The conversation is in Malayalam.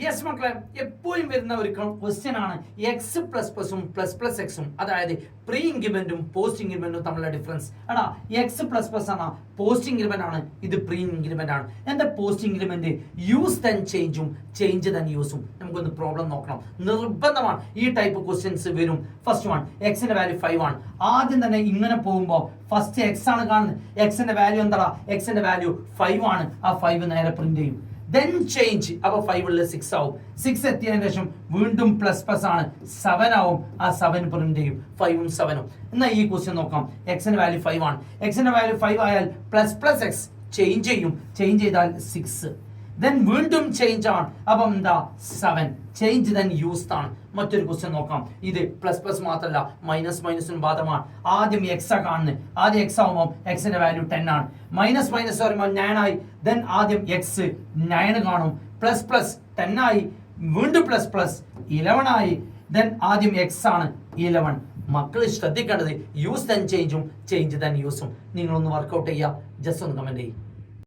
യെസ് മക്കളെ, എപ്പോഴും വരുന്ന ഒരു ക്വസ്റ്റ്യൻ ആണ് എക്സ് പ്ലസ് പ്ലസും പ്ലസ് പ്ലസ് എക്സും, അതായത് പ്രീ ഇൻക്രിമെന്റും പോസ്റ്റ് ഇൻക്രിമെന്റും തമ്മിലുള്ള ഡിഫറൻസ്. എടാ, എക്സ് പ്ലസ് പ്ലസ് ആണ് പോസ്റ്റ് ഇൻക്രിമെന്റ് ആണ്, ഇത് പ്രീ ഇൻക്രിമെന്റ് ആണ്. എന്താ പോസ്റ്റ് ഇൻക്രിമെന്റ്? യൂസ് ദെൻ ചേഞ്ചും ചേഞ്ച് ദെൻ യൂസും. നമുക്കൊന്ന് പ്രോബ്ലം നോക്കണം, നിർബന്ധമാണ്. ഈ ടൈപ്പ് ക്വസ്റ്റ്യൻസ് വരും. ഫസ്റ്റ് വൺ, എക്സിന്റെ വാല്യൂ 5 ആണ്. ആദ്യം തന്നെ ഇങ്ങനെ പോകുമ്പോൾ ഫസ്റ്റ് എക്സ് ആണ് കാണുന്നത്. എക്സിന്റെ വാല്യൂ എന്താ? എക്സിന്റെ വാല്യൂ 5 ആണ്. ആ 5 നേരെ പ്രിന്റ് ചെയ്യും. ദെൻ ചേഞ്ച്, അപ്പൊ 5 ഉള്ള 6 ആവും. 6 എത്തിയതിനു ശേഷം വീണ്ടും പ്ലസ് പ്ലസ് ആണ്, 7 ആവും. ആ 7 പ്രിന്റ് ചെയ്യും, 5ഉം 7ഉം. എന്നാൽ ഈ ക്വസ്റ്റ്യൻ നോക്കാം. എക്സിന്റെ വാല്യൂ 5 ആണ്. എക്സിന്റെ വാല്യൂ 5 ആയാൽ പ്ലസ് പ്ലസ് എക്സ് ചേഞ്ച് ചെയ്യും. ചേഞ്ച് ചെയ്താൽ 6. ദെൻ വീണ്ടും ചേഞ്ച് ആണ്, അപ്പം എന്താ? 7. ചേഞ്ച് ദെൻ യൂസ്ഡ് ആണ്. മറ്റൊരു ക്വസ്റ്റ്യൻ നോക്കാം. ഇത് പ്ലസ് പ്ലസ് മാത്രമല്ല, മൈനസ് മൈനസിനും ബാധകമാണ്. ആദ്യം എക്സ് ആ കാണുന്നത്. ആദ്യം എക്സ് ആവുമ്പോൾ എക്സിന്റെ വാല്യൂ 10 ആണ്. മൈനസ് മൈനസ് പറയുമ്പോൾ 9 ആയി. ദെൻ ആദ്യം എക്സ് 9 കാണും. പ്ലസ് പ്ലസ് 10 ആയി. വീണ്ടും പ്ലസ് പ്ലസ് 11 ആയി. ദെൻ ആദ്യം എക്സ് ആണ് 11. മക്കൾ ശ്രദ്ധിക്കേണ്ടത് യൂസ് ദെൻ ചേഞ്ചും ചേഞ്ച് ദെൻ യൂസും. നിങ്ങളൊന്ന് വർക്കൗട്ട് ചെയ്യുക. ജസ്റ്റ് ഒന്ന് കമന്റ് ചെയ്യും.